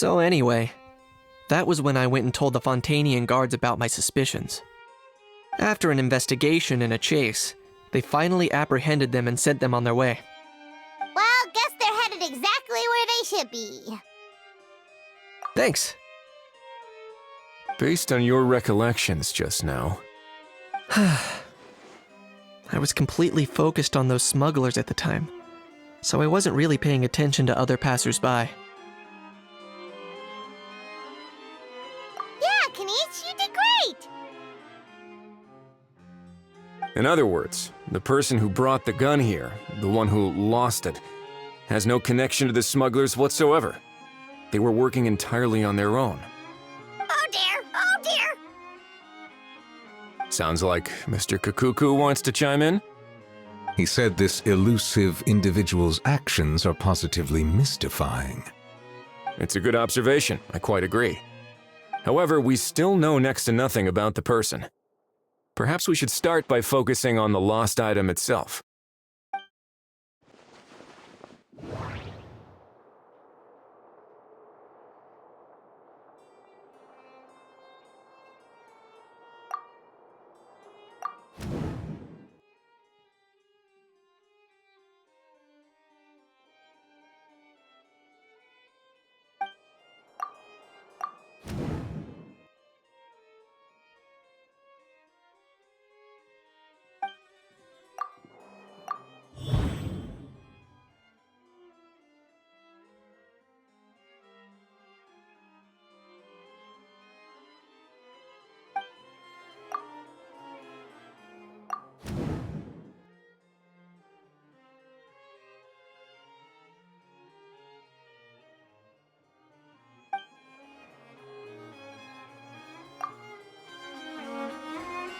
So anyway, that was when I went and told the Fontanian guards about my suspicions. After an investigation and a chase, they finally apprehended them and sent them on their way. Well, guess they're headed exactly where they should be. Thanks. Based on your recollections just now, I was completely focused on those smugglers at the time, so I wasn't really paying attention to other passersby. Yeah, Kenichi, you did great! in other words, the person who brought the gun here, the one who lost it, has no connection to the smugglers whatsoever. They were working entirely on their own. Oh dear, oh dear! Sounds like Mr. Kakuku wants to chime in? He said this elusive individual's actions are positively mystifying. It's a good observation, I quite agree. However, we still know next to nothing about the person. Perhaps we should start by focusing on the lost item itself.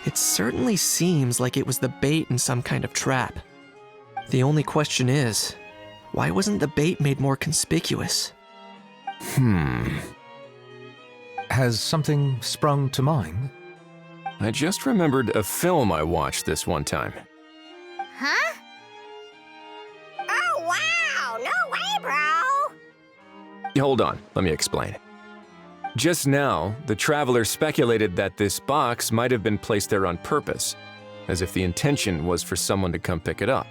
It certainly seems like it was the bait in some kind of trap. The only question is, why wasn't the bait made more conspicuous? Has something sprung to mind? I just remembered a film I watched this one time. Huh? Oh wow, no way, bro! Hold on, let me explain. Just now, the traveler speculated that this box might have been placed there on purpose, as if the intention was for someone to come pick it up.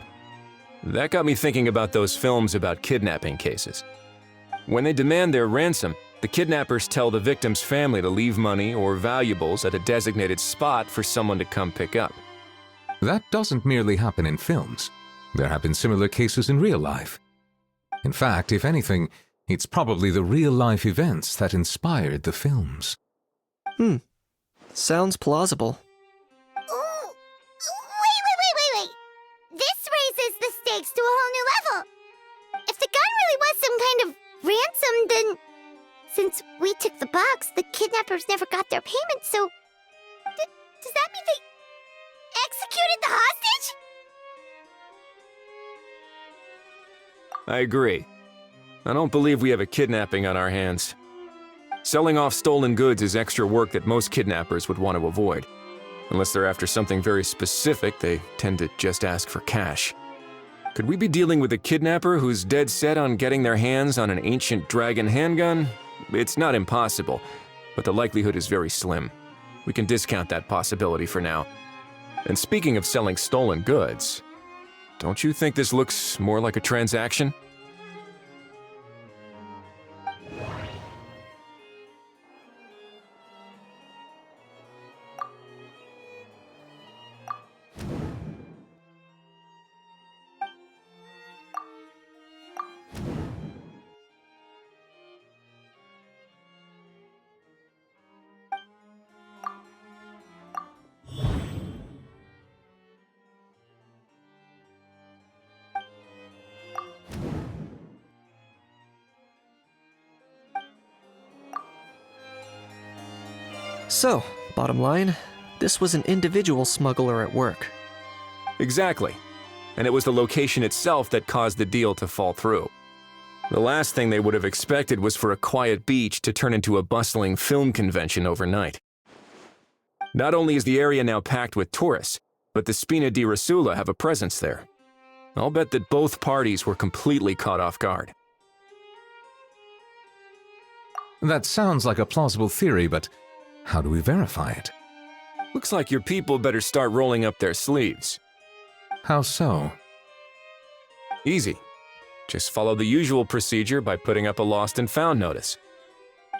That got me thinking about those films about kidnapping cases. When they demand their ransom, the kidnappers tell the victim's family to leave money or valuables at a designated spot for someone to come pick up. That doesn't merely happen in films. There have been similar cases in real life. In fact, if anything, it's probably the real-life events that inspired the films. Sounds plausible. Ooh, wait. This raises the stakes to a whole new level. If the gun really was some kind of ransom, then since we took the box, the kidnappers never got their payment, so does that mean they executed the hostage? I agree. I don't believe we have a kidnapping on our hands. Selling off stolen goods is extra work that most kidnappers would want to avoid. Unless they're after something very specific, they tend to just ask for cash. Could we be dealing with a kidnapper who's dead set on getting their hands on an ancient dragon handgun? It's not impossible, but the likelihood is very slim. We can discount that possibility for now. And speaking of selling stolen goods, don't you think this looks more like a transaction? So, bottom line, this was an individual smuggler at work. Exactly. And it was the location itself that caused the deal to fall through. The last thing they would have expected was for a quiet beach to turn into a bustling film convention overnight. Not only is the area now packed with tourists, but the Spina di Rosula have a presence there. I'll bet that both parties were completely caught off guard. That sounds like a plausible theory, but how do we verify it? Looks like your people better start rolling up their sleeves. How so? Easy. Just follow the usual procedure by putting up a lost and found notice.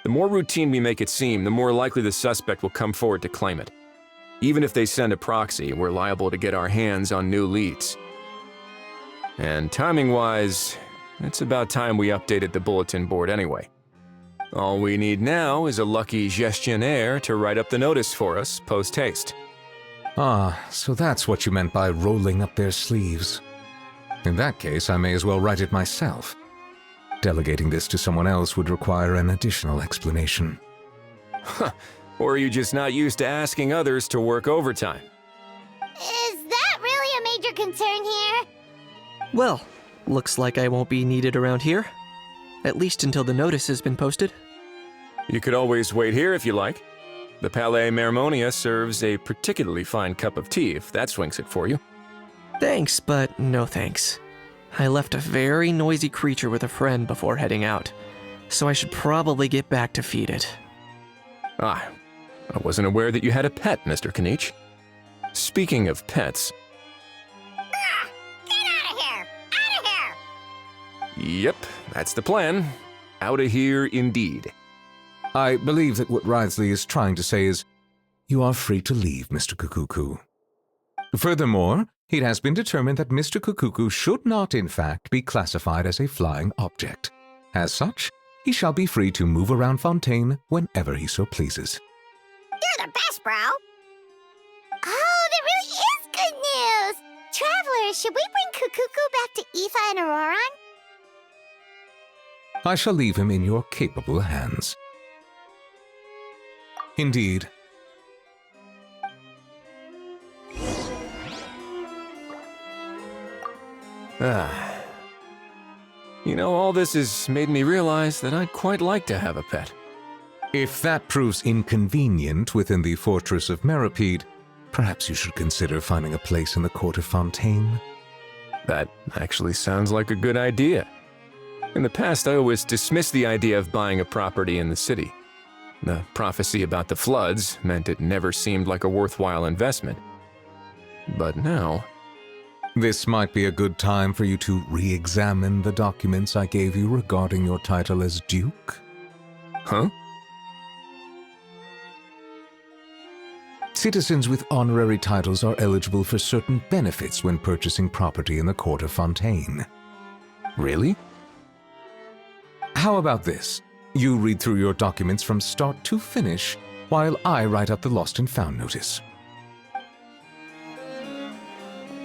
The more routine we make it seem, the more likely the suspect will come forward to claim it. Even if they send a proxy, we're liable to get our hands on new leads. And timing-wise, it's about time we updated the bulletin board anyway. All we need now is a lucky gestionnaire to write up the notice for us post-haste. Ah, so that's what you meant by rolling up their sleeves. In that case, I may as well write it myself. Delegating this to someone else would require an additional explanation. Or are you just not used to asking others to work overtime? Is that really a major concern here? Well, looks like I won't be needed around here. At least until the notice has been posted. You could always wait here if you like. The Palais Mermonia serves a particularly fine cup of tea if that swings it for you. Thanks, but no thanks. I left a very noisy creature with a friend before heading out, so I should probably get back to feed it. Ah, I wasn't aware that you had a pet, Mr. Kanich. Speaking of pets... Get out of here! Out of here! Yep, that's the plan. Outta here indeed. I believe that what Wriothesley is trying to say is, you are free to leave, Mr. Kukuku. Furthermore, it has been determined that Mr. Kukuku should not, in fact, be classified as a flying object. As such, he shall be free to move around Fontaine whenever he so pleases. You're the best, bro! Oh, that really is good news! Travelers, should we bring Kukuku back to Aoife and Auroron? I shall leave him in your capable hands. Indeed. You know, all this has made me realize that I'd quite like to have a pet. If that proves inconvenient within the fortress of Meropide, perhaps you should consider finding a place in the court of Fontaine. That actually sounds like a good idea. In the past, I always dismissed the idea of buying a property in the city. The prophecy about the floods meant it never seemed like a worthwhile investment. But now... This might be a good time for you to re-examine the documents I gave you regarding your title as Duke. Huh? Citizens with honorary titles are eligible for certain benefits when purchasing property in the court of Fontaine. Really? How about this? You read through your documents from start to finish, while I write up the lost and found notice.